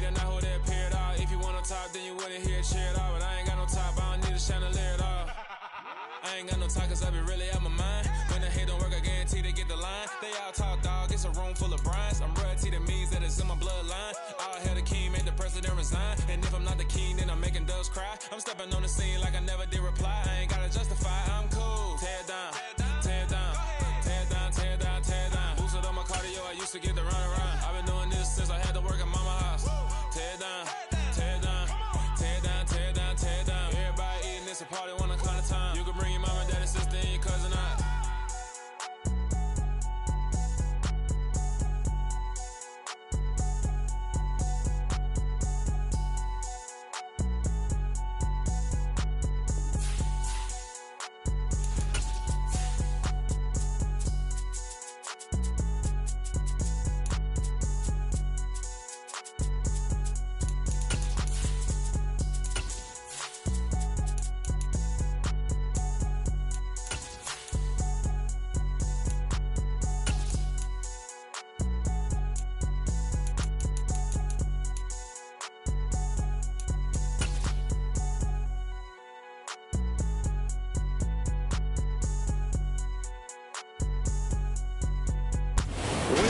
nigga not who they appeared all. If you want on top, then you wouldn't hear it cheered all. But I ain't got no top, I don't need a chandelier at all. I ain't got no talk, cause I be really out my mind. When the hate don't work, I guarantee they get the line. They all talk, dog, it's a room full of brinds. I'm royalty, that means that it's in my bloodline. All hail the king, make the president resign. And if I'm not the king, then I'm making doves cry. I'm stepping on the scene like I never did reply. I ain't gotta justify, I'm cool. Tear it down, tear it down, tear it down, tear it down, tear it down. Boosted on my cardio, I used to get the run around. I've been doing this since I had to work at mama house. Tear it down, tear it down, tear it down, tear it down, tear it down. Everybody eating this a party one o'clock of time. You can bring your mama, daddy, sister, and your cousin out.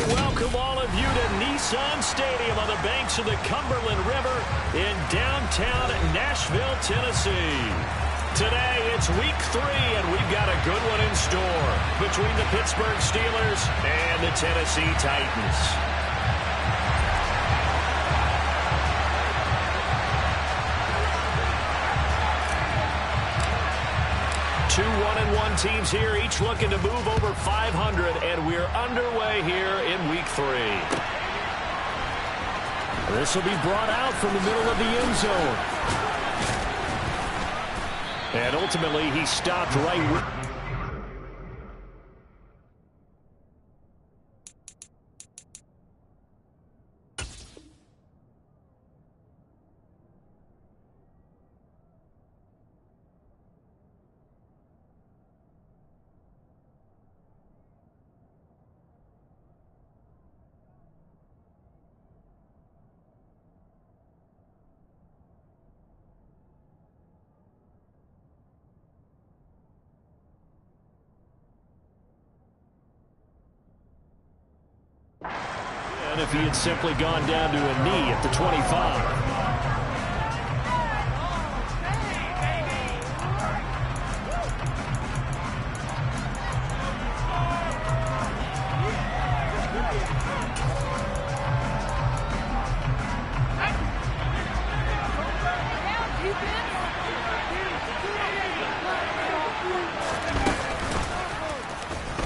Welcome all of you to Nissan Stadium on the banks of the Cumberland River in downtown Nashville, Tennessee. Today, it's week 3, and we've got a good one in store between the Pittsburgh Steelers and the Tennessee Titans. Two 1-1 teams here, each looking to move over 500, and we're underway here in week 3. This will be brought out from the middle of the end zone. And ultimately, he stopped right with... And if he had simply gone down to a knee at the 25.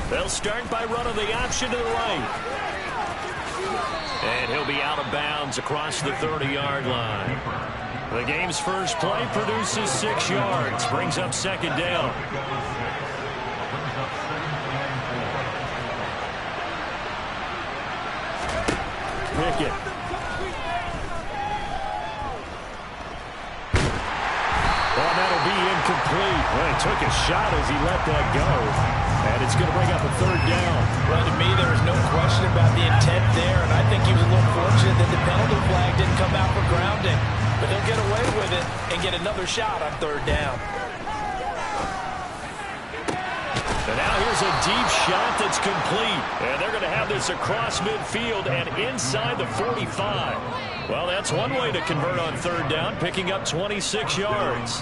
They'll start by running the option to the right. And he'll be out of bounds across the 30-yard line. The game's first play produces 6 yards, brings up second down. Pickett. Well, that'll be incomplete. Well, he took a shot as he let that go. And it's going to bring up a third down. Well, to me, there was no question about the intent there, and I think he was a little fortunate that the penalty flag didn't come out for grounding. But they'll get away with it and get another shot on third down. And now here's a deep shot that's complete. And they're going to have this across midfield and inside the 45. Well, that's one way to convert on third down, picking up 26 yards.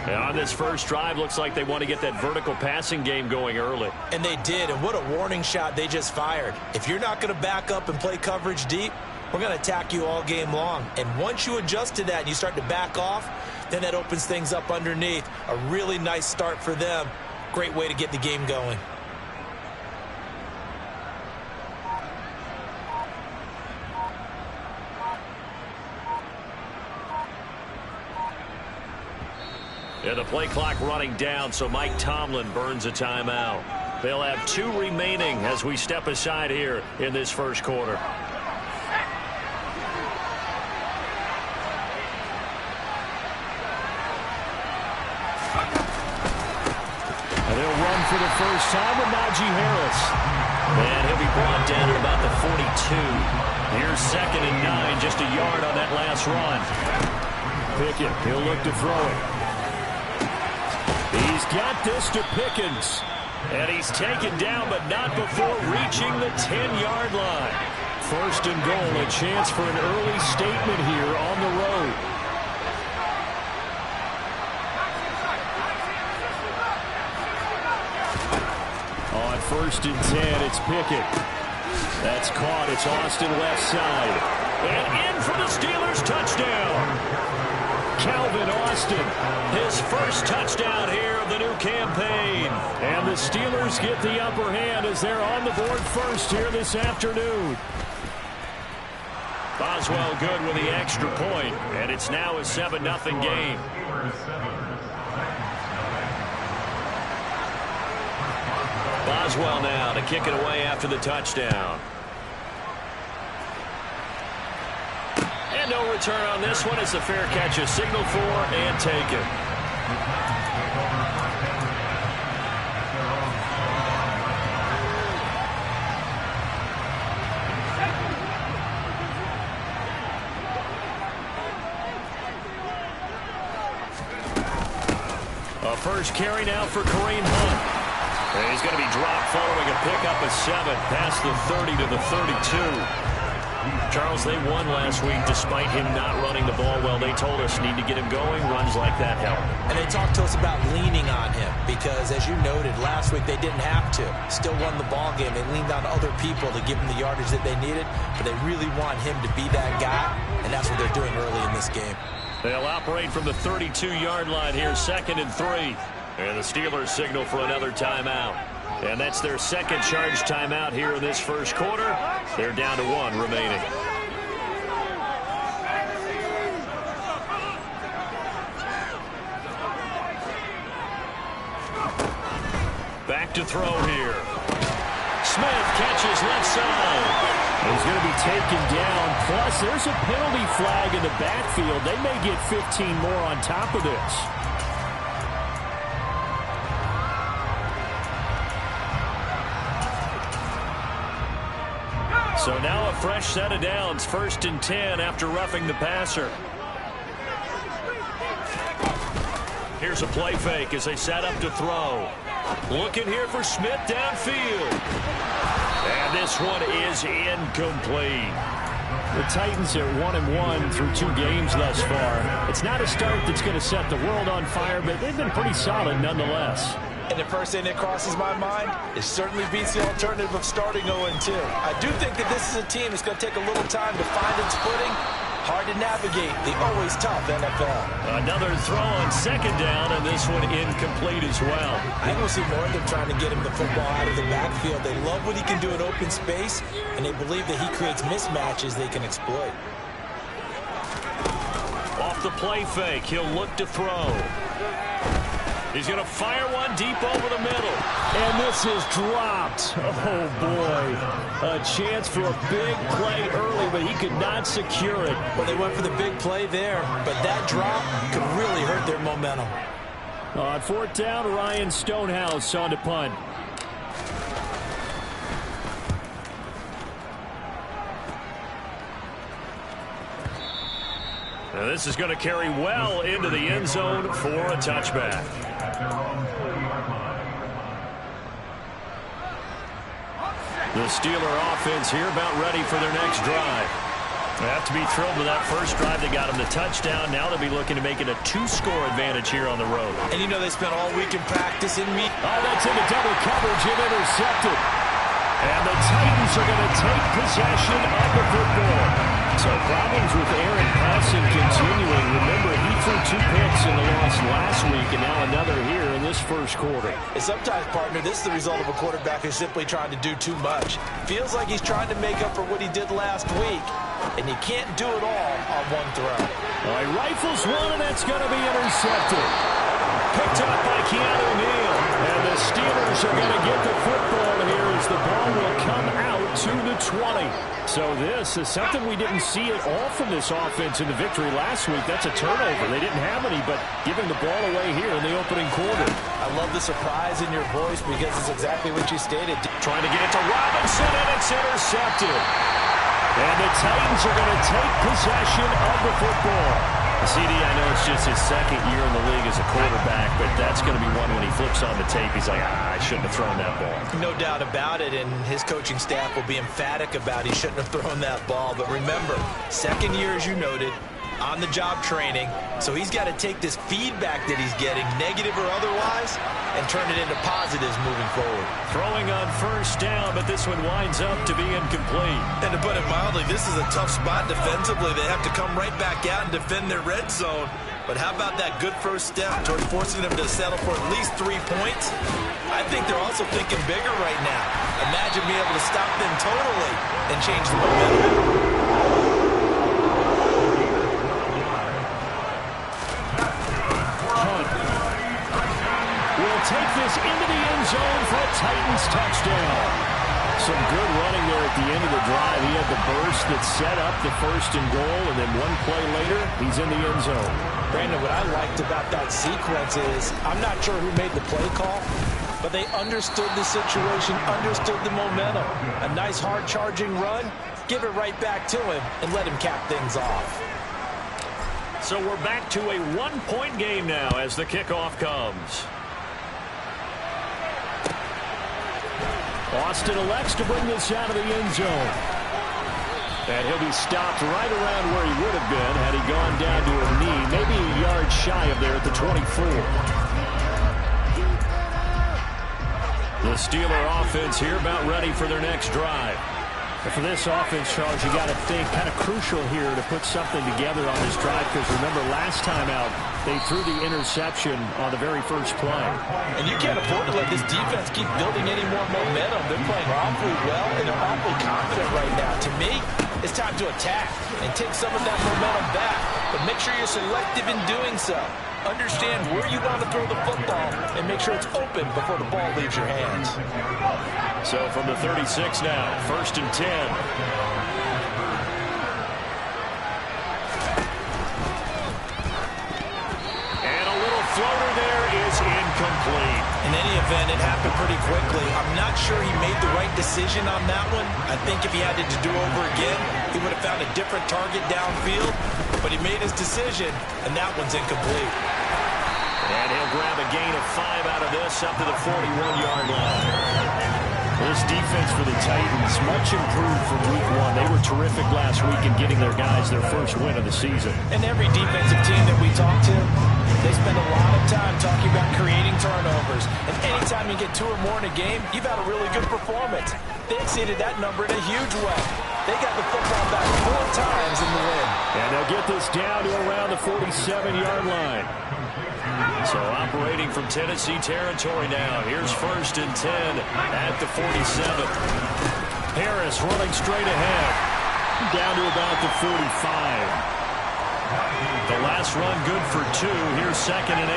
And on this first drive, looks like they want to get that vertical passing game going early. And they did, and what a warning shot they just fired. If you're not going to back up and play coverage deep, we're going to attack you all game long. And once you adjust to that and you start to back off, then that opens things up underneath. A really nice start for them. Great way to get the game going. Yeah, the play clock running down, so Mike Tomlin burns a timeout. They'll have 2 remaining as we step aside here in this first quarter. And they'll run for the first time with Najee Harris. And he'll be brought down at about the 42. Here's 2nd and 9, just a yard on that last run. Pickett, he'll look to throw it. He's got this to Pickens. And he's taken down, but not before reaching the 10-yard line. 1st and goal, a chance for an early statement here on the road. On 1st and 10, it's Pickett. That's caught. It's Austin left side. And in for the Steelers touchdown. Calvin Austin, his first touchdown here of the new campaign. And the Steelers get the upper hand as they're on the board first here this afternoon. Boswell good with the extra point, and it's now a 7-0 game. Boswell now to kick it away after the touchdown. And no return on this one. It's a fair catch, a signal for and taken. A first carry now for Kareem Hunt. And he's going to be dropped following a pickup of 7 past the 30 to the 32. Charles, they won last week despite him not running the ball well. They told us need to get him going. Runs like that help. And they talked to us about leaning on him because, as you noted, last week they didn't have to. Still won the ball game. They leaned on other people to give him the yardage that they needed, but they really want him to be that guy, and that's what they're doing early in this game. They'll operate from the 32-yard line here, 2nd and 3. And the Steelers signal for another timeout. And that's their second charge timeout here in this first quarter. They're down to 1 remaining. Back to throw here. Smith catches left side. He's going to be taken down. Plus, there's a penalty flag in the backfield. They may get 15 more on top of this. So now a fresh set of downs. 1st and 10 after roughing the passer. Here's a play fake as they set up to throw. Looking here for Smith downfield. And this one is incomplete. The Titans are 1-1 through 2 games thus far. It's not a start that's going to set the world on fire, but they've been pretty solid nonetheless. And the first thing that crosses my mind, it certainly beats the alternative of starting 0-2. I do think that this is a team that's going to take a little time to find its footing. Hard to navigate the always tough NFL. Another throw on 2nd down, and this one incomplete as well. I will see more of them trying to get him the football out of the backfield. They love what he can do in open space, and they believe that he creates mismatches they can exploit. Off the play fake, he'll look to throw. He's going to fire one deep over the middle. And this is dropped. Oh, boy. A chance for a big play early, but he could not secure it. Well, they went for the big play there, but that drop could really hurt their momentum. On 4th down, Ryan Stonehouse on to punt. Now this is going to carry well into the end zone for a touchback. The Steeler offense here about ready for their next drive. They have to be thrilled with that first drive. They got them the touchdown. Now they'll be looking to make it a 2-score advantage here on the road. And you know they spent all week in practice in meet. Oh, that's into double coverage and intercepted. And the Titans are going to take possession of the football. So problems with Aaron passing continuing. Remember, he threw 2 picks in the loss last week, and now another here in this first quarter. And sometimes, partner, this is the result of a quarterback who's simply trying to do too much. Feels like he's trying to make up for what he did last week, and you can't do it all on one throw. All right, rifles one, and that's going to be intercepted. Picked up by Keanu Neal. And the Steelers are going to get the football here as as the ball will come out to the 20. So this is something we didn't see at all from this offense in the victory last week. That's a turnover. They didn't have any, but giving the ball away here in the opening quarter. I love the surprise in your voice because it's exactly what you stated. Trying to get it to Robinson, and it's intercepted. And the Titans are going to take possession of the football. CD, I know it's just his second year in the league as a quarterback, but that's going to be one when he flips on the tape. He's like, I shouldn't have thrown that ball. No doubt about it, and his coaching staff will be emphatic about he shouldn't have thrown that ball. But remember, second year, as you noted, on-the-job training, so he's got to take this feedback that he's getting, negative or otherwise, and turn it into positives moving forward. Throwing on first down, but this one winds up to be incomplete. And to put it mildly, this is a tough spot defensively. They have to come right back out and defend their red zone. But how about that good first step toward forcing them to settle for at least 3 points? I think they're also thinking bigger right now. Imagine being able to stop them totally and change the momentum. Take this into the end zone for a Titans touchdown. Some good running there at the end of the drive. He had the burst that set up the first and goal, and then one play later, he's in the end zone. Brandon, what I liked about that sequence is I'm not sure who made the play call, but they understood the situation, understood the momentum. A nice hard-charging run, give it right back to him, and let him cap things off. So we're back to a one-point game now as the kickoff comes. Austin elects to bring this out of the end zone. And he'll be stopped right around where he would have been had he gone down to a knee, maybe a yard shy of there at the 24. The Steeler offense here about ready for their next drive. And for this offense, Charles, you got to think kind of crucial here to put something together on this drive, because remember last time out they threw the interception on the very first play. And you can't afford to let this defense keep building any more momentum. They're playing awfully well, and they're awfully confident right now. To me, it's time to attack and take some of that momentum back, but make sure you're selective in doing so. Understand where you want to throw the football and make sure it's open before the ball leaves your hands. So from the 36 now, 1st and 10. And a little floater there is incomplete. In any event, it happened pretty quickly. I'm not sure he made the right decision on that one. I think if he had it to do over again, he would have found a different target downfield. But he made his decision, and that one's incomplete. And he'll grab a gain of 5 out of this up to the 41-yard line. This defense for the Titans, much improved from week 1. They were terrific last week in getting their guys their first win of the season. And every defensive team that we talk to, they spend a lot of time talking about creating turnovers. And anytime you get 2 or more in a game, you've had a really good performance. They exceeded that number in a huge way. They got the football back 4 times in the win. And they'll get this down to around the 47-yard line. So operating from Tennessee territory now. Here's 1st and 10 at the 47. Harris running straight ahead. Down to about the 45. The last run good for 2. Here's 2nd and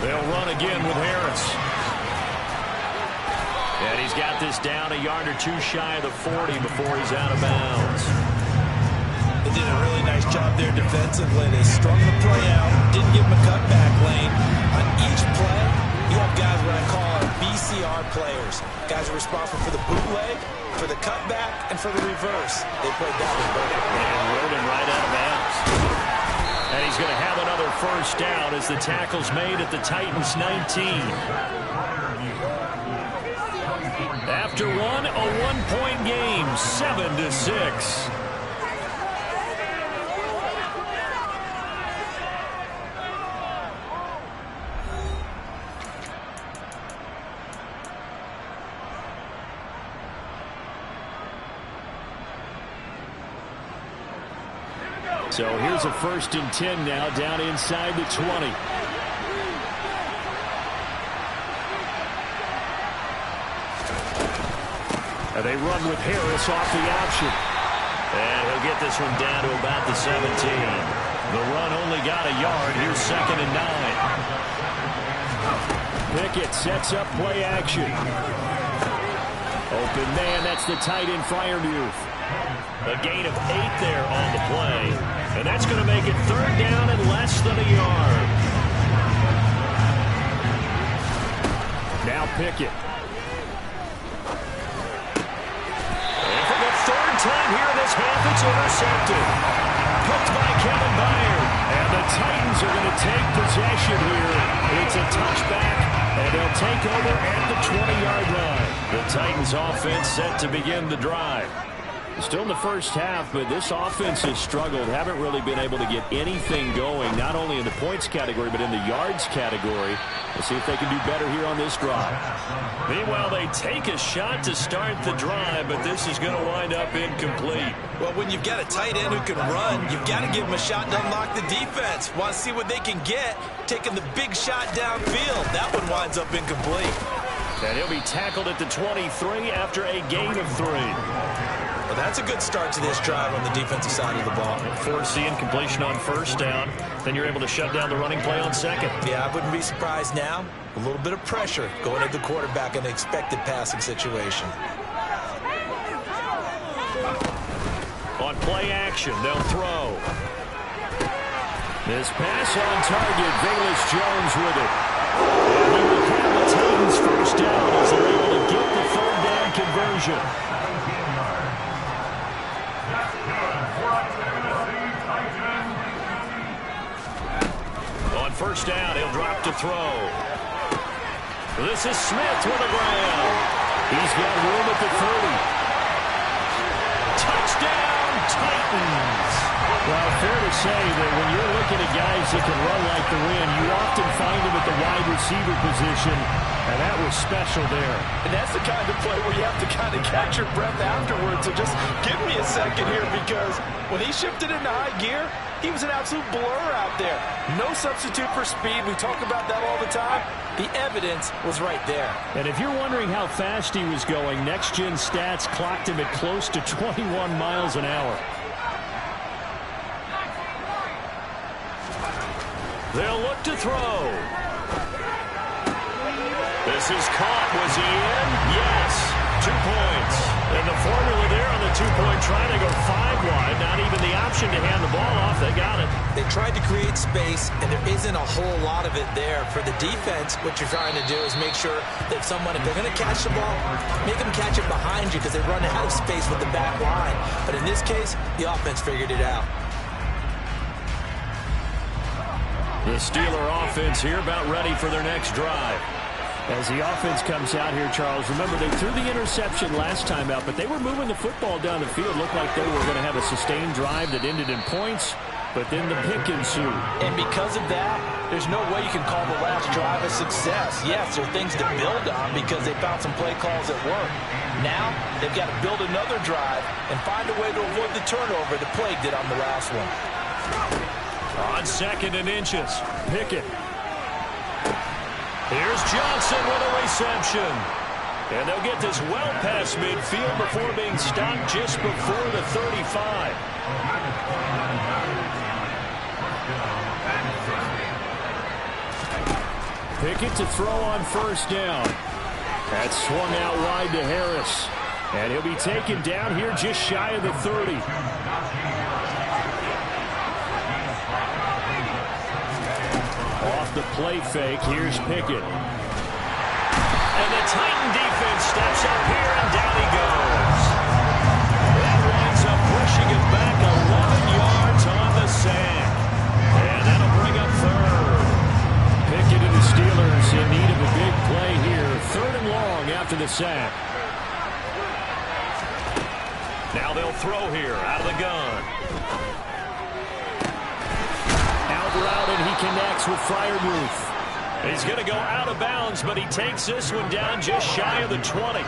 8. They'll run again with Harris. And he's got this down a yard or 2 shy of the 40 before he's out of bounds. They did a really nice job there defensively. They strung the play out, didn't give him a cutback lane. On each play, you have guys what I call our BCR players. Guys are responsible for the bootleg, for the cutback, and for the reverse. They played that one perfectly. And rode him right out of bounds. And he's going to have another first down as the tackle's made at the Titans 19. After one, a one-point game, 7-6. So here's a 1st and 10 now down inside the 20. And they run with Harris off the option. And he'll get this one down to about the 17. The run only got a yard. Here's 2nd and 9. Pickett sets up play action. Open man, that's the tight end Freiermuth. A gain of 8 there on the play. And that's going to make it 3rd down and less than a yard. Now Pickett. And for the 3rd time here in this half, it's intercepted. Picked by Kevin Byard. And the Titans are going to take possession here. It's a touchback, and they'll take over at the 20-yard line. The Titans offense set to begin the drive. Still in the first half, but this offense has struggled. Haven't really been able to get anything going, not only in the points category, but in the yards category. We'll see if they can do better here on this drive. Meanwhile, they take a shot to start the drive, but this is going to wind up incomplete. Well, when you've got a tight end who can run, you've got to give him a shot to unlock the defense. Want to see what they can get, taking the big shot downfield. That one winds up incomplete. And he'll be tackled at the 23 after a gain of 3. Well, that's a good start to this drive on the defensive side of the ball. Force the incompletion on 1st down. Then you're able to shut down the running play on 2nd. Yeah, I wouldn't be surprised now. A little bit of pressure going at the quarterback in the expected passing situation. On play action, they'll throw. This pass on target, Velus Jones with it. And he will have the Titans 1st down as they're able to get the 3rd down conversion. On 1st down, he'll drop to throw. This is Smith with a grab. He's got room at the 30. Touchdown, Titans. Well, fair to say that when you're looking at guys that can run like the wind, you often find them at the wide receiver position, and that was special there. And that's the kind of play where you have to kind of catch your breath afterwards. So just give me a second here, because when he shifted into high gear, he was an absolute blur out there. No substitute for speed. We talk about that all the time. The evidence was right there. And if you're wondering how fast he was going, Next Gen Stats clocked him at close to 21 miles an hour. They'll look to throw. This is caught. Was he in? Yes. 2 points. And the formula there on the 2-point try, they go 5 wide. Not even the option to hand the ball off. They got it. They tried to create space, and there isn't a whole lot of it there. For the defense, what you're trying to do is make sure that someone, if they're going to catch the ball, make them catch it behind you, because they run out of space with the back line. But in this case, the offense figured it out. The Steeler offense here about ready for their next drive. As the offense comes out here, Charles, remember they threw the interception last time out, but they were moving the football down the field. Looked like they were going to have a sustained drive that ended in points, but then the pick ensued. And because of that, there's no way you can call the last drive a success. Yes, there are things to build on because they found some play calls that work. Now, they've got to build another drive and find a way to avoid the turnover that plagued it on the last one. On 2nd and inches, Pickett. Here's Johnson with a reception. And they'll get this well past midfield before being stopped just before the 35. Pickett to throw on 1st down. That's swung out wide to Harris. And he'll be taken down here just shy of the 30. Off the play fake, here's Pickett. And the Titan defense steps up here, and down he goes. That winds up pushing it back 11 yards on the sack. And that'll bring up 3rd. Pickett and the Steelers in need of a big play here. 3rd and long after the sack. Now they'll throw here out of the gun. Route, and he connects with Freiermuth. He's going to go out of bounds, but he takes this one down just shy of the 20.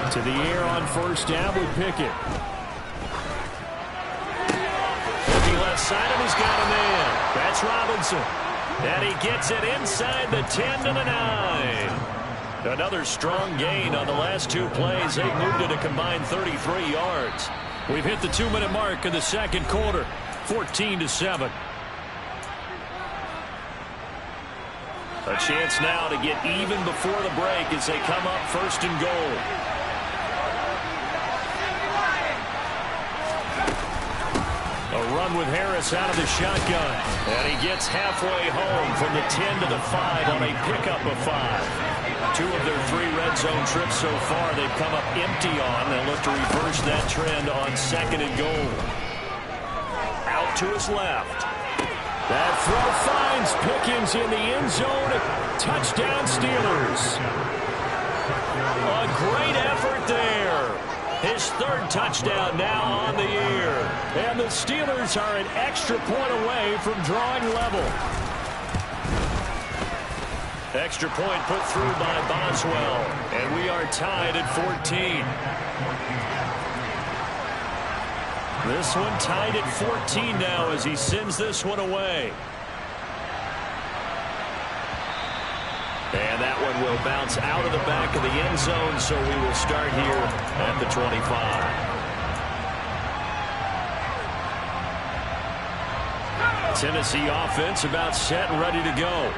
To the air on 1st down with Pickett. Looking left side, and he's got a man. That's Robinson. And he gets it inside the 10 to the 9. Another strong gain on the last 2 plays. They've moved it a combined 33 yards. We've hit the 2-minute mark of the 2nd quarter, 14-7. A chance now to get even before the break as they come up first and goal. A run with Harris out of the shotgun. And he gets halfway home from the 10 to the 5 on a pickup of 5. 2 of their 3 red zone trips so far they've come up empty on. They'll look to reverse that trend on second and goal. Out to his left. That throw finds Pickens in the end zone. Touchdown Steelers. A great effort there. His 3rd touchdown now on the year. And the Steelers are an extra point away from drawing level. Extra point put through by Boswell. And we are tied at 14. This one tied at 14 now as he sends this one away. And that one will bounce out of the back of the end zone, so we will start here at the 25. Tennessee offense about set and ready to go.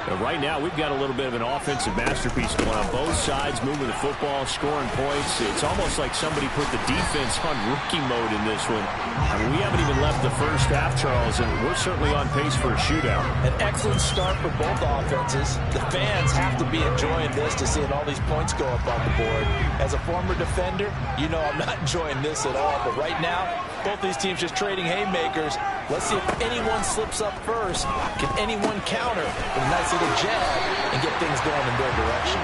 But right now, we've got a little bit of an offensive masterpiece going on both sides, moving the football, scoring points. It's almost like somebody put the defense on rookie mode in this one. I mean, we haven't even left the first half, Charles, and we're certainly on pace for a shootout. An excellent start for both offenses. The fans have to be enjoying this to seeing all these points go up on the board. As a former defender, you know I'm not enjoying this at all. But right now, both these teams just trading haymakers. Let's see if anyone slips up first. Can anyone counter with a nice little jab and get things going in their direction?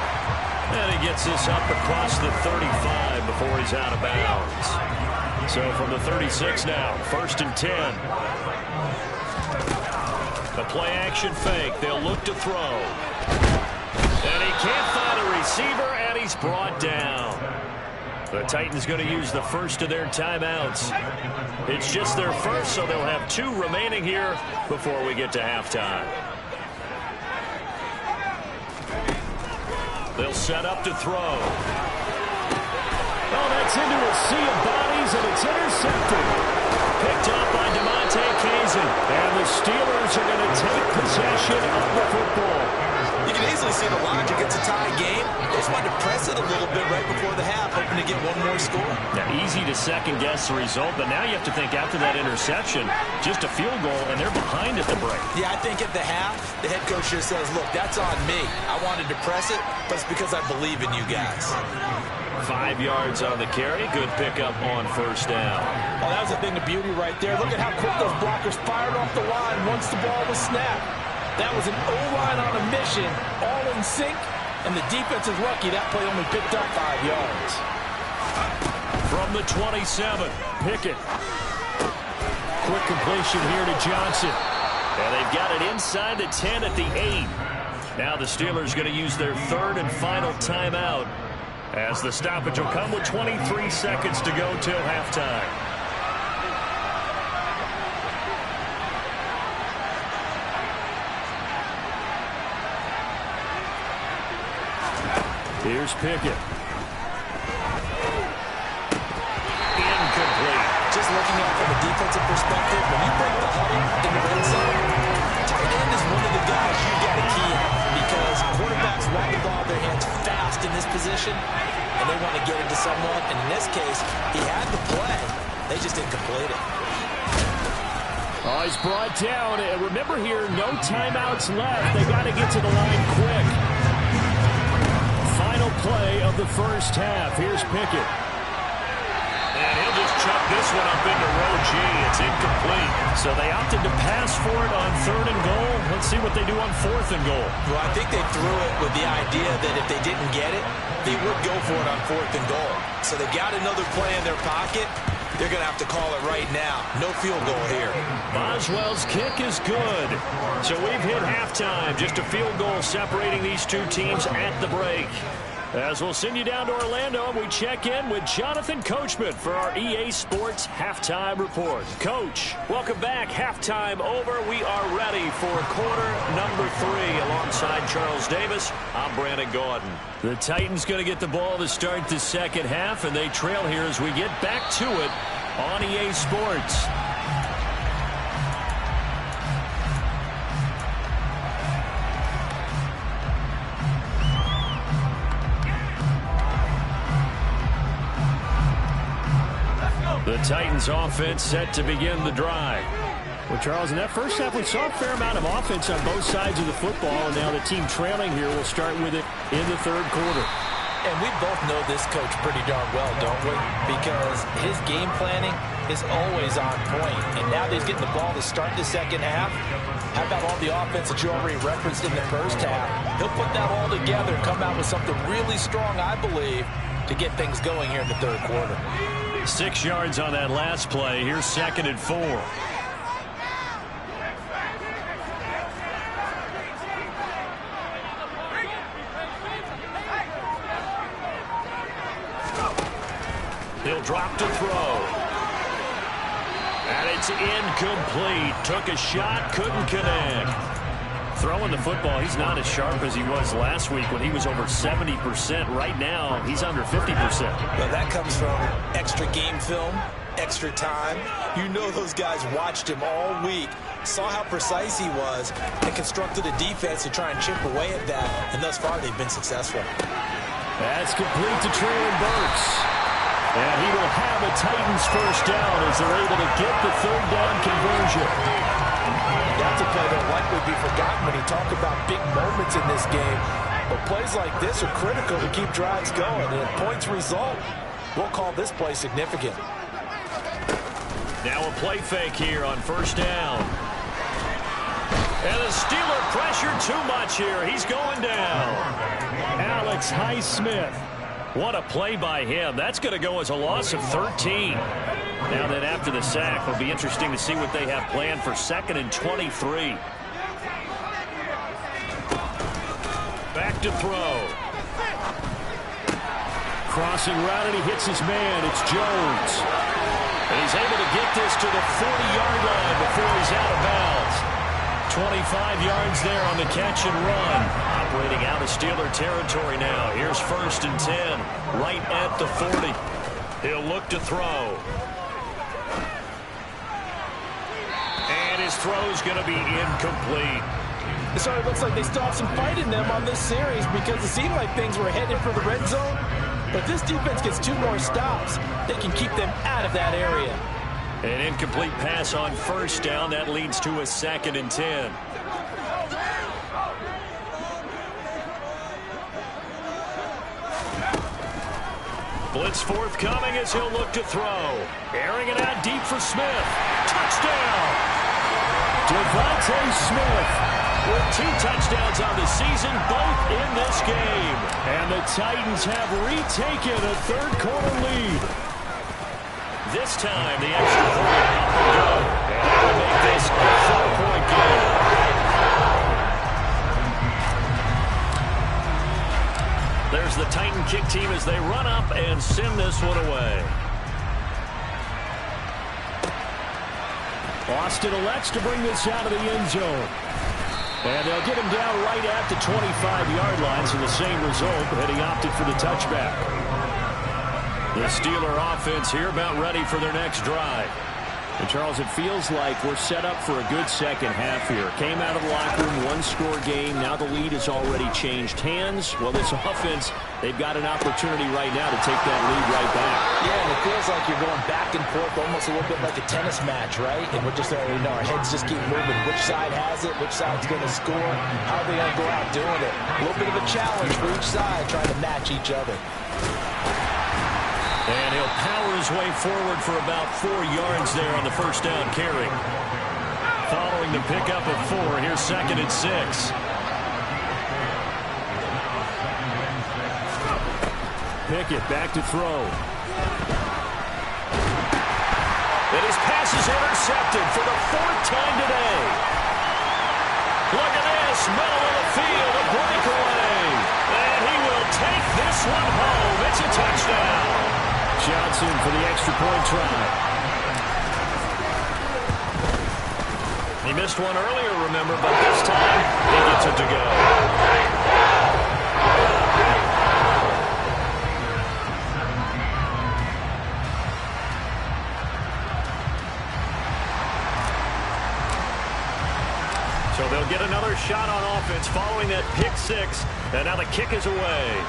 And he gets this up across the 35 before he's out of bounds. So from the 36 now, 1st and 10. The play action fake. They'll look to throw. And he can't find a receiver, and he's brought down. The Titans going to use the first of their timeouts. It's just their first, so they'll have 2 remaining here before we get to halftime. They'll set up to throw. Oh, that's into a sea of bodies, and it's intercepted. Picked up by DeMonte Kazin. And the Steelers are going to take possession of the football. You can easily see the logic. It's a tie game. They just wanted to press it a little bit right before the half, hoping to get one more score. Now, easy to second-guess the result, but now you have to think after that interception, just a field goal, and they're behind at the break. Yeah, I think at the half, the head coach just says, look, that's on me. I wanted to press it, but it's because I believe in you guys. 5 yards on the carry. Good pickup on 1st down. Oh, that was a thing of beauty right there. Look at how quick those blockers fired off the line once the ball was snapped. That was an O-line on a mission, all in sync, and the defense is lucky that play only picked up 5 yards. From the 27, Pickett. Quick completion here to Johnson. And they've got it inside the 10 at the 8. Now the Steelers going to use their 3rd and final timeout as the stoppage will come with 23 seconds to go till halftime. Here's Pickett. Incomplete. Just looking at it from a defensive perspective, when you break the huddle in the red zone, tight end is one of the guys you got to key on because quarterbacks want the ball in their hands fast in this position, and they want to get it to someone. And in this case, he had the play. They just didn't complete it. Oh, he's brought down. And remember here, no timeouts left. They got to get to the line quick. Final play of the first half. Here's Pickett. And he'll just chuck this one up into row G. It's incomplete. So they opted to pass for it on 3rd and goal. Let's see what they do on 4th and goal. Well, I think they threw it with the idea that if they didn't get it, they would go for it on 4th and goal. So they've got another play in their pocket. They're going to have to call it right now. No field goal here. Boswell's kick is good. So we've hit halftime. Just a field goal separating these 2 teams at the break. As we'll send you down to Orlando, and we check in with Jonathan Coachman for our EA Sports Halftime Report. Coach, welcome back. Halftime over. We are ready for quarter number 3. Alongside Charles Davis, I'm Brandon Gordon. The Titans going to get the ball to start the second half, and they trail here as we get back to it on EA Sports. Titans offense set to begin the drive. Well, Charles, in that first half, we saw a fair amount of offense on both sides of the football, and now the team trailing here will start with it in the third quarter. And we both know this coach pretty darn well, don't we? Because his game planning is always on point. And now that he's getting the ball to start the second half, how about all the offense that you already referenced in the first half? He'll put that all together and come out with something really strong, I believe, to get things going here in the third quarter. 6 yards on that last play. Here's 2nd and 4. He'll drop to throw. And it's incomplete. Took a shot, couldn't connect. Throwing the football, he's not as sharp as he was last week when he was over 70%. Right now, he's under 50%. Well, that comes from extra game film, extra time. You know those guys watched him all week, saw how precise he was, and constructed a defense to try and chip away at that. And thus far, they've been successful. That's complete to Traylon Burks. And he will have a Titans first down as they're able to get the third down conversion. That's a play that'll likely be forgotten when you talk about big moments in this game. But plays like this are critical to keep drives going. And if points result, we'll call this play significant. Now a play fake here on first down. And the Steeler pressured too much here. He's going down. Alex Highsmith. What a play by him. That's going to go as a loss of 13. Now then, after the sack, it'll be interesting to see what they have planned for 2nd and 23. Back to throw. Crossing route, and he hits his man. It's Jones. And he's able to get this to the 40-yard line before he's out of bounds. 25 yards there on the catch and run. Operating out of Steeler territory now. Here's 1st and 10, right at the 40. He'll look to throw. And his throw's going to be incomplete. So it looks like they still have some fight in them on this series because it seemed like things were headed for the red zone. But this defense gets 2 more stops. They can keep them out of that area. An incomplete pass on first down. That leads to a 2nd and 10. Blitz forthcoming as he'll look to throw. Airing it out deep for Smith. Touchdown! Devontae Smith with 2 touchdowns on the season, both in this game. And the Titans have retaken a third quarter lead. This time, the extra point up and go. And that will make this a 4-point game. There's the Titan kick team as they run up and send this one away. Austin elects to bring this out of the end zone. And they'll get him down right at the 25-yard line, so the same result, but he opted for the touchback. The Steeler offense here about ready for their next drive. And Charles, it feels like we're set up for a good second half here. Came out of the locker room, 1-score game. Now the lead has already changed hands. Well, this offense, they've got an opportunity right now to take that lead right back. Yeah, and it feels like you're going back and forth almost a little bit like a tennis match, right? And we're just there, you know, our heads just keep moving. Which side has it? Which side's going to score? How are they going to go out doing it? A little bit of a challenge for each side, trying to match each other. And he'll power his way forward for about 4 yards there on the first down carry. Following the pickup of 4, here's 2nd and 6. Pickett back to throw. And his pass is intercepted for the 4th time today. Look at this, middle of the field, a breakaway. And he will take this one home. It's a touchdown. Johnson for the extra point try. He missed one earlier, remember, but this time he gets it to go. So they'll get another shot on offense following that pick 6, and now the kick is away.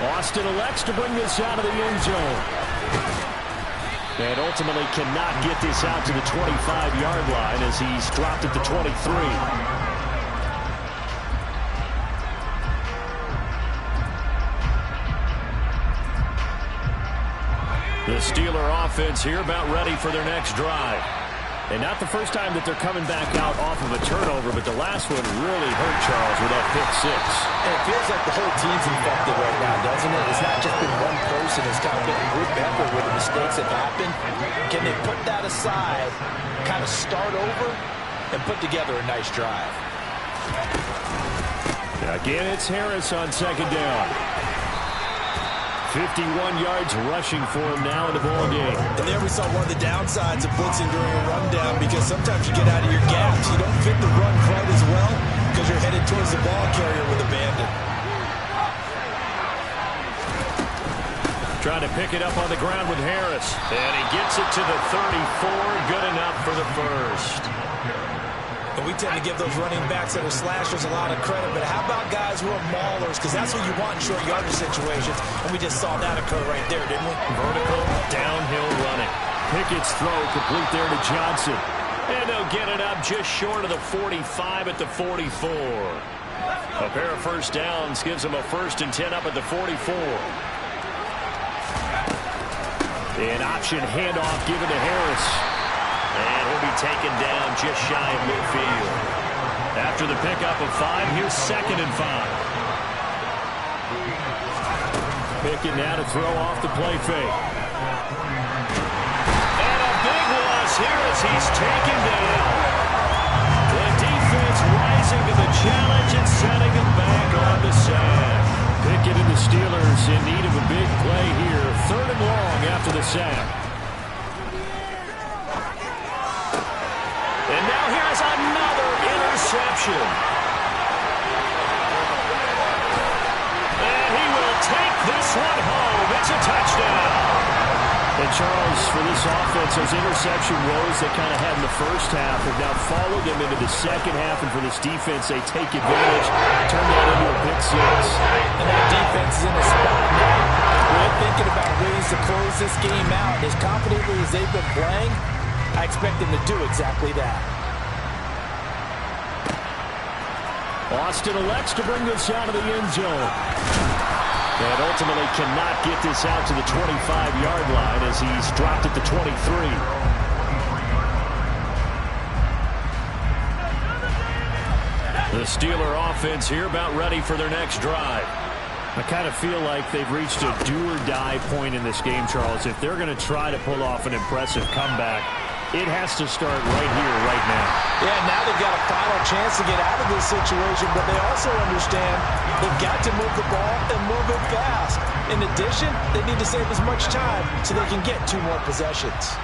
Austin elects to bring this out of the end zone. And ultimately cannot get this out to the 25-yard line as he's dropped at the 23. The Steeler offense here about ready for their next drive. And not the first time that they're coming back out off of a turnover, but the last one really hurt Charles with that pick six. And it feels like the whole team's infected right now, doesn't it? It's not just been one person. It's kind of been a group effort where the mistakes have happened. Can they put that aside, kind of start over, and put together a nice drive? Again, it's Harris on second down. 51 yards rushing for him now in the ball game. And there we saw one of the downsides of blitzing during a rundown, because sometimes you get out of your gaps. You don't fit the run quite as well because you're headed towards the ball carrier with abandon. Trying to pick it up on the ground with Harris. And he gets it to the 34. Good enough for the first. And we tend to give those running backs that are slashers a lot of credit, but how about guys who are maulers? Because that's what you want in short yardage situations, and we just saw that occur right there, didn't we? Vertical, downhill running. Pickett's throw complete there to Johnson. And they'll get it up just short of the 45 at the 44. A pair of first downs gives them a 1st and 10 up at the 44. An option handoff given to Harris. And he'll be taken down just shy of midfield. After the pickup of 5, here's 2nd and 5. Pickett now to throw off the play fake. And a big loss here as he's taken down. The defense rising to the challenge and setting him back on the sack. Pickett and the Steelers in need of a big play here. 3rd and long after the sack. And now here's another interception. And he will take this one home. It's a touchdown. And Charles, for this offense, those interception woes they kind of had in the first half have now followed them into the second half. And for this defense, they take advantage, turn that into a pick six. And that defense is in a spot now. They're thinking about ways to close this game out. As confidently as they've been playing, I expect them to do exactly that. Austin elects to bring this out of the end zone. And ultimately cannot get this out to the 25-yard line as he's dropped at the 23. The Steeler offense here about ready for their next drive. I kind of feel like they've reached a do-or-die point in this game, Charles. If they're going to try to pull off an impressive comeback, it has to start right here, right now. Yeah, now they've got a final chance to get out of this situation, but they also understand they've got to move the ball and move it fast. In addition, they need to save as much time so they can get 2 more possessions.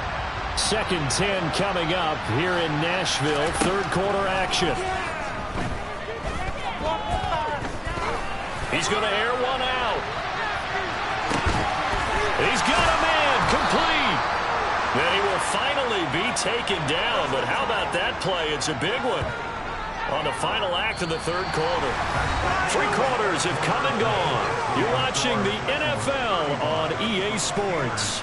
2nd 10 coming up here in Nashville. 3rd quarter action. He's going to air one out. He's got a man complete. Then he will finally be taken down. But how about that play? It's a big one on the final act of the 3rd quarter. 3 quarters have come and gone. You're watching the NFL on EA Sports.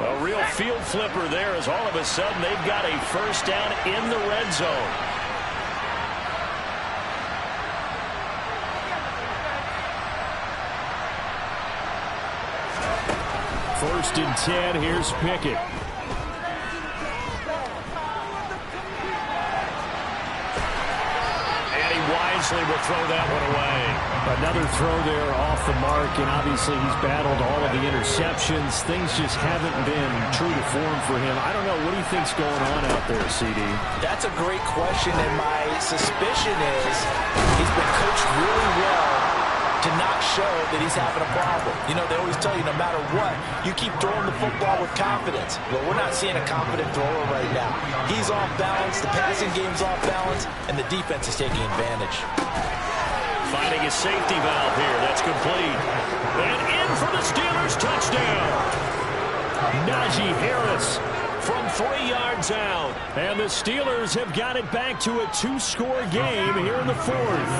A real field flipper there as all of a sudden they've got a 1st down in the red zone. First and 10, here's Pickett. And he wisely will throw that one away. Another throw there off the mark, and obviously he's battled all of the interceptions. Things just haven't been true to form for him. I don't know, what do you think's going on out there, CD? That's a great question, and my suspicion is he's been coached really well to not show that he's having a problem. You know, they always tell you no matter what, you keep throwing the football with confidence. Well, we're not seeing a confident thrower right now. He's off balance, the passing game's off balance, and the defense is taking advantage. Finding a safety valve here. That's complete. And in for the Steelers touchdown. Najee Harris from 3 yards out. And the Steelers have got it back to a 2-score game here in the 4th.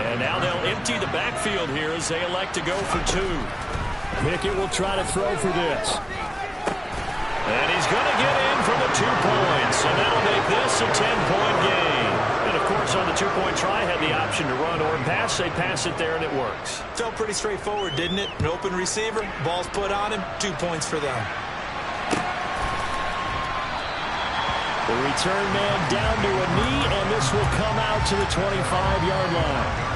And now they'll empty the backfield here as they elect to go for 2. Pickett will try to throw for this. And he's going to get in for the 2 points. And that'll make this a 10-point game. And, of course, on the 2-point try, had the option to run or pass. They pass it there, and it works. Felt pretty straightforward, didn't it? An open receiver, ball's put on him, 2 points for them. The return man down to a knee, and this will come out to the 25-yard line.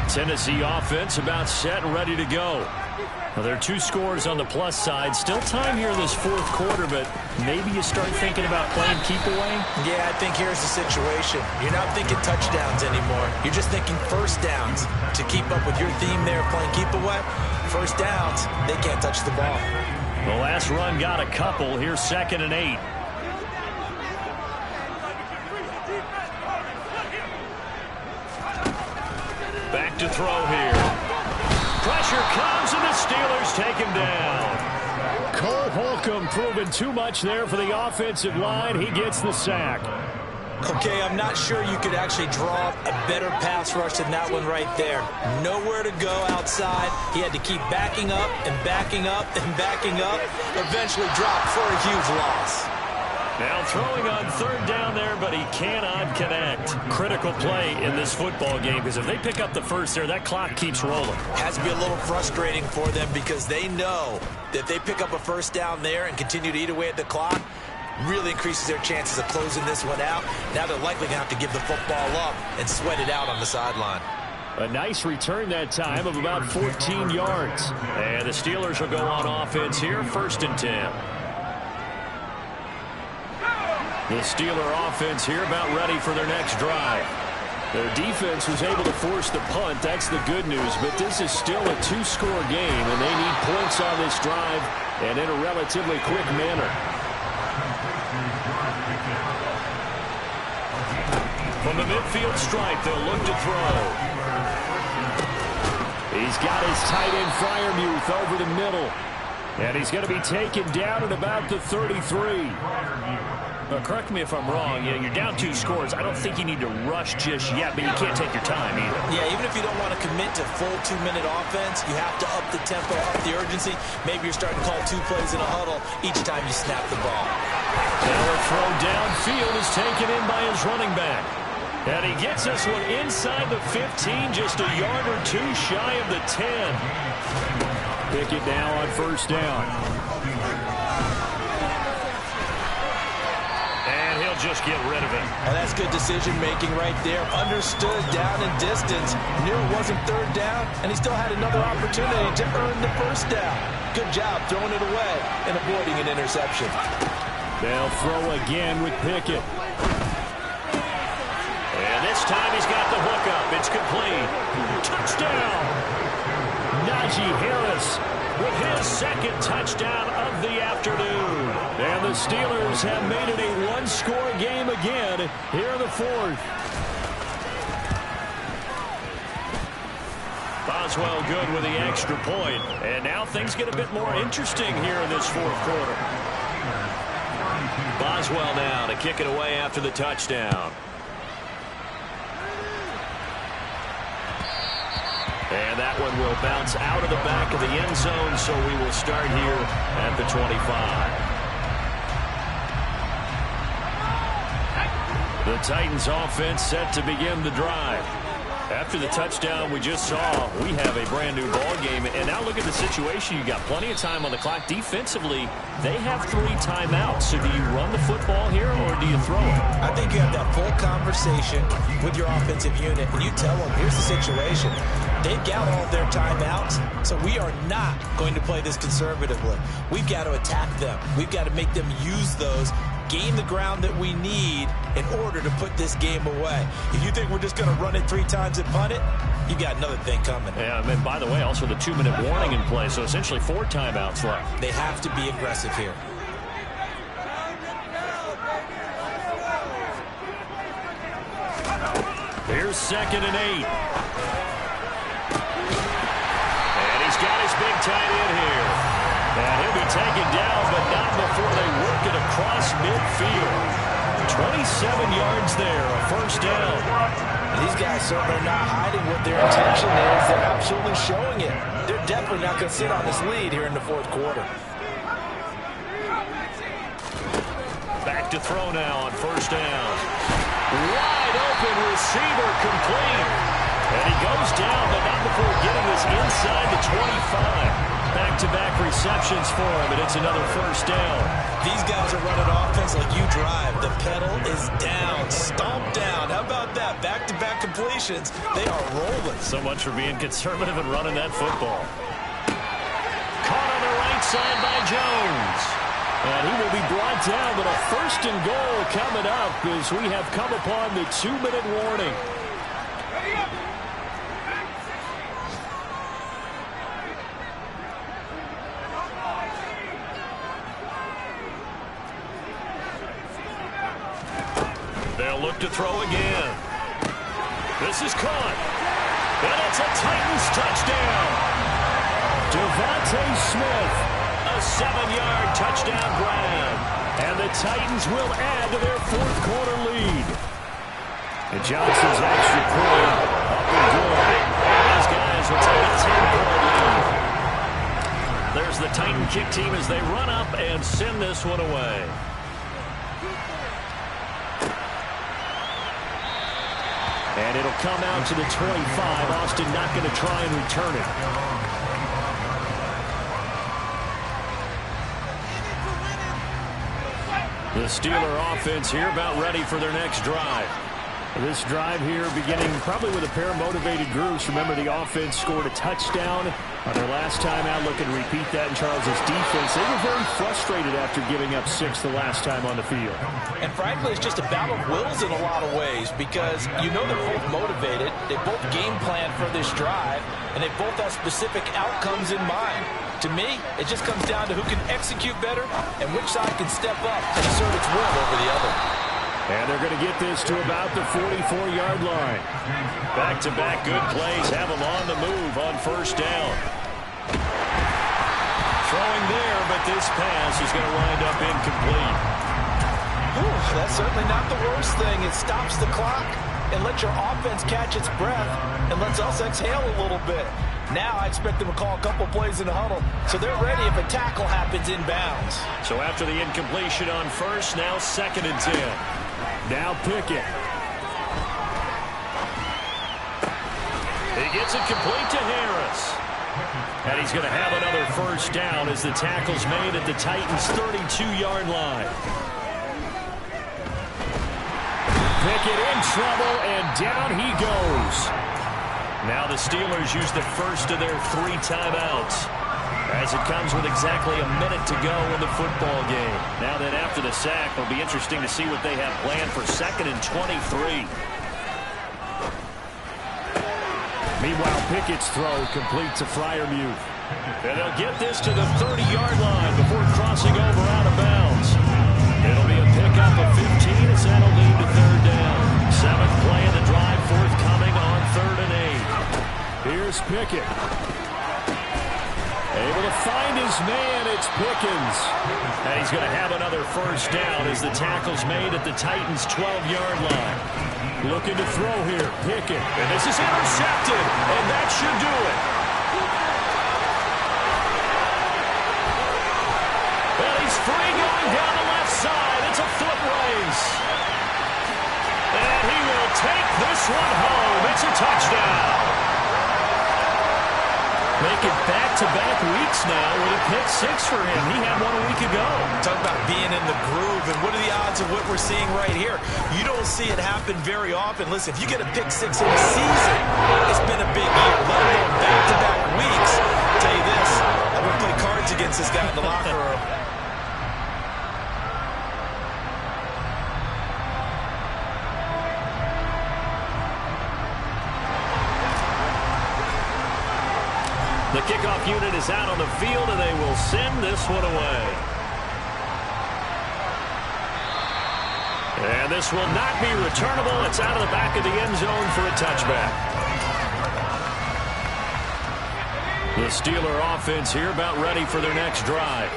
Tennessee offense about set and ready to go. Now, there are 2 scores on the plus side. Still time here in this 4th quarter, but maybe you start thinking about playing keep away? Yeah, I think here's the situation. You're not thinking touchdowns anymore. You're just thinking first downs. To keep up with your theme there, playing keep away, first downs, they can't touch the ball. The last run got a couple. Here's 2nd and 8. Back to throw here. Pressure comes, and the Steelers take him down. Cole Holcomb proving too much there for the offensive line. He gets the sack. Okay, I'm not sure you could actually draw a better pass rush than that one right there. Nowhere to go outside. He had to keep backing up and backing up and backing up. Eventually dropped for a huge loss. Now throwing on 3rd down there, but he cannot connect. Critical play in this football game, because if they pick up the first there, that clock keeps rolling. Has to be a little frustrating for them because they know that if they pick up a first down there and continue to eat away at the clock, really increases their chances of closing this one out. Now they're likely going to have to give the football up and sweat it out on the sideline. A nice return that time of about 14 yards. And the Steelers will go on offense here, 1st and 10. The Steeler offense here about ready for their next drive. Their defense was able to force the punt. That's the good news. But this is still a 2-score game, and they need points on this drive and in a relatively quick manner. From the midfield stripe, they'll look to throw. He's got his tight end Freiermuth over the middle. And he's going to be taken down at about the 33. Correct me if I'm wrong. Yeah, you're down 2 scores. I don't think you need to rush just yet, but you can't take your time either. Yeah, even if you don't want to commit to full 2-minute offense, you have to up the tempo, up the urgency. Maybe you're starting to call 2 plays in a huddle each time you snap the ball. Now a throw downfield is taken in by his running back. And he gets this one inside the 15, just a yard or 2 shy of the 10. Pickett now on 1st down. And he'll just get rid of it. And that's good decision-making right there. Understood down and distance. Knew it wasn't 3rd down, and he still had another opportunity to earn the 1st down. Good job throwing it away and avoiding an interception. They'll throw again with Pickett. And this time he's got the hookup. It's complete. Touchdown! Najee Harris with his 2nd touchdown of the afternoon. And the Steelers have made it a 1-score game again here in the 4th. Boswell good with the extra point. And now things get a bit more interesting here in this 4th quarter. Boswell now to kick it away after the touchdown. And that one will bounce out of the back of the end zone, so we will start here at the 25. The Titans offense set to begin the drive. After the touchdown we just saw, we have a brand new ball game. And now look at the situation. You got plenty of time on the clock. Defensively, they have 3 timeouts. So do you run the football here or do you throw it? I think you have that full conversation with your offensive unit, and you tell them, here's the situation. They've got all of their timeouts, so we are not going to play this conservatively. We've got to attack them. We've got to make them use those, gain the ground that we need in order to put this game away. If you think we're just going to run it 3 times and punt it, you got another thing coming. Yeah, and by the way, also the 2-minute warning in play, so essentially 4 timeouts left. They have to be aggressive here. Here's 2nd and 8. tight end here. And he'll be taken down, but not before they work it across midfield. 27 yards there, a first down. These guys certainly are not hiding what their intention is. They're absolutely showing it. They're definitely not going to sit on this lead here in the fourth quarter. Back to throw now on first down. Wide open receiver complete. And he goes down, but not before getting this inside the 25. Back-to-back receptions for him, and it's another first down. These guys are running offense like you drive. The pedal is down, stomped down. How about that? Back-to-back completions. They are rolling. So much for being conservative and running that football. Caught on the right side by Jones. And he will be brought down, but a first and goal coming up as we have come upon the 2-minute warning. They'll look to throw again. This is caught. And it's a Titans touchdown. Devontae Smith, a 7-yard touchdown grab. And the Titans will add to their fourth quarter lead. And Johnson's extra point up and good. These guys will take a 10-point lead. There's the Titan kick team as they run up and send this one away. And it'll come out to the 25. Austin not going to try and return it. The Steeler offense here about ready for their next drive. This drive here beginning probably with a pair of motivated groups. Remember, the offense scored a touchdown on their last time out. Looking to repeat that in Charles' defense. They were very frustrated after giving up 6 the last time on the field. And frankly, it's just a battle of wills in a lot of ways because you know they're both motivated. They both game plan for this drive, and they both have specific outcomes in mind. To me, it just comes down to who can execute better and which side can step up and assert its will over the other. And they're going to get this to about the 44-yard line. Back-to-back good plays have them on the move on first down. Throwing there, but this pass is going to wind up incomplete. Whew, that's certainly not the worst thing. It stops the clock and lets your offense catch its breath and lets us exhale a little bit. Now I expect them to call a couple plays in the huddle, so they're ready if a tackle happens inbounds. So after the incompletion on first, now 2nd and 10. Now Pickett. He gets it complete to Harris. And he's going to have another first down as the tackle's made at the Titans' 32-yard line. Pickett in trouble, and down he goes. Now the Steelers use the first of their 3 timeouts as it comes with exactly a minute to go in the football game. Now then, after the sack, it'll be interesting to see what they have planned for 2nd and 23. Meanwhile, Pickett's throw complete to Freiermuth. And they'll get this to the 30-yard line before crossing over out of bounds. It'll be a pickup of 15 as that'll lead to 3rd down. 7th play of the drive forthcoming on 3rd and 8. Here's Pickett. Able to find his man, it's Pickens. And he's going to have another first down as the tackle's made at the Titans' 12-yard line. Looking to throw here, Pickett. And this is intercepted, and that should do it. And he's free going down the left side. It's a foot race. And he will take this one home. It's a touchdown. Making back-to-back weeks now with a pick-6 for him. He had one a week ago. Talk about being in the groove, and what are the odds of what we're seeing right here? You don't see it happen very often. Listen, if you get a pick-6 in a season, it's been a big year. Let alone back-to-back weeks. I'll tell you this, I'm going to play cards against this guy in the locker room. The kickoff unit is out on the field, and they will send this one away. And this will not be returnable. It's out of the back of the end zone for a touchback. The Steeler offense here about ready for their next drive.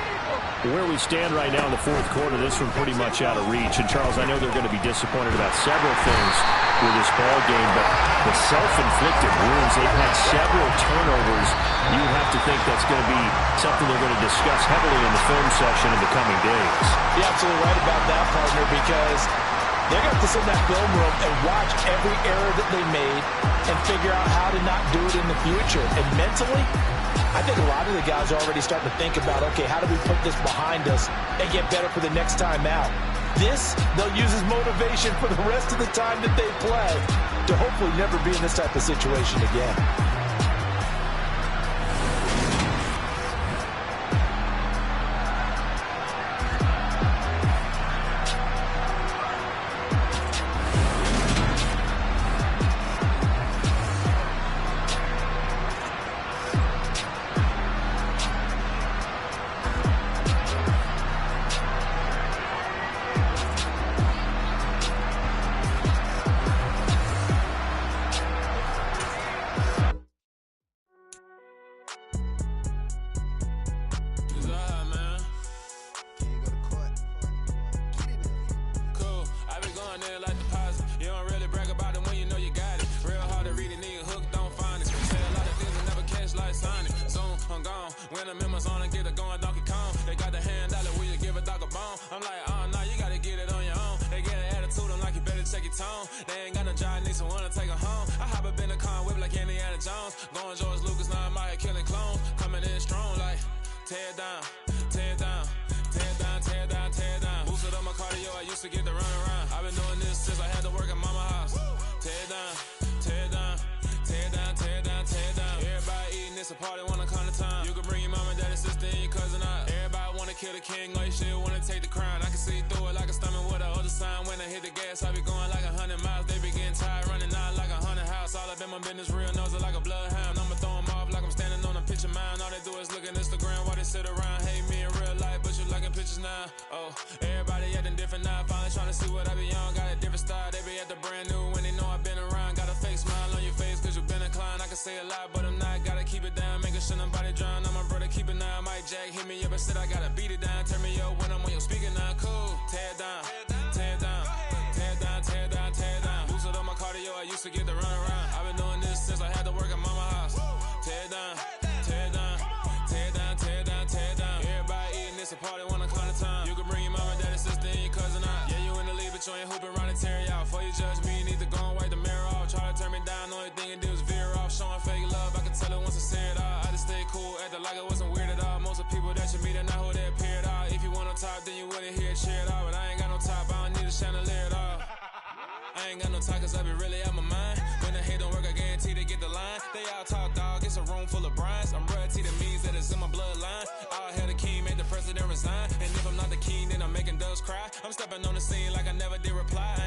Where we stand right now in the fourth quarter, this one pretty much out of reach. And, Charles, I know they're going to be disappointed about several things with this ball game, but the self-inflicted wounds, they've had several turnovers. You have to think that's going to be something they're going to discuss heavily in the film session in the coming days. You're absolutely right about that, partner, because they're going to have to sit in that film room and watch every error that they made and figure out how to not do it in the future. And mentally, I think a lot of the guys are already starting to think about, okay, how do we put this behind us and get better for the next time out? This, they'll use as motivation for the rest of the time that they play to hopefully never be in this type of situation again. When I'm in my zone and get it going Donkey Kong. They got the hand dollar, will you give a dog a bone? I'm like, oh, no, you gotta get it on your own. They get an attitude, I'm like, you better check your tone. They ain't got no job, need someone to take her home. I hop up in a car, whip like Indiana Jones. Going George Lucas, now I'm out here killing clones. Coming in strong like, tear down, tear down, tear down, tear down, tear down. Boosted up my cardio, I used to get to run around. I've been doing this since I had to work at mama house. Tear down, tear down, tear down, tear down, tear down. Everybody eating, it's a party, wanna come to time. You can bring your mama, daddy, sister, and your cousin out. Everybody wanna kill the king, or you still wanna take the crown. I can see through it like a stomach with a other sign. When I hit the gas, I be going like 100 miles. They be getting tired, running out like 100 house. All up in my business, real nose like a bloodhound. I'ma throw them off like I'm standing on a picture mound. All they do is look at Instagram while they sit around. Hate me in real life, but you liking pictures now. Oh, everybody acting different now. Finally trying to see what I be on. Got a different style, they be at the brand new when they know I've been around. Got a fake smile on your face cause you been inclined. I can say a lot, but I'm not. Gotta keep it down, making sure nobody drown. I'm my brother, keep it now. Mike Jack hit me up and said I gotta beat it down. Turn me up when I'm on your speaker now. Cool, tear down, tear down, tear down, tear down, tear down. Boosted up my cardio, I used to get to run around. I've been doing this since I had to work at mama house. Tear down, tear down, tear down, tear down, tear down. Everybody eating, it's a party, wanna come to time. You can bring your mama, daddy, sister, and your cousin out. Yeah, you in the league, but you ain't hooping around and tear you out. Before you judge me, you need to go and wipe the mirror off. Try to turn me down, only thing you do is veer off. Showing fake love, I can tell it once I say it all. I just stay cool, acting like it wasn't weird at all. Most of the people that you meet are not who they appear at all. If you want on top, then you wouldn't hear it cheer at all. But I ain't got no top, I don't need a chandelier at all. I ain't got no talk cause I be really out my mind. When the hate don't work, I guarantee they get the line. They all talk dog, it's a room full of brines. I'm royalty, that means that it's in my bloodline. All hail the king, made the president resign. And if I'm not the king, then I'm making doves cry. I'm stepping on the scene like I never did reply. I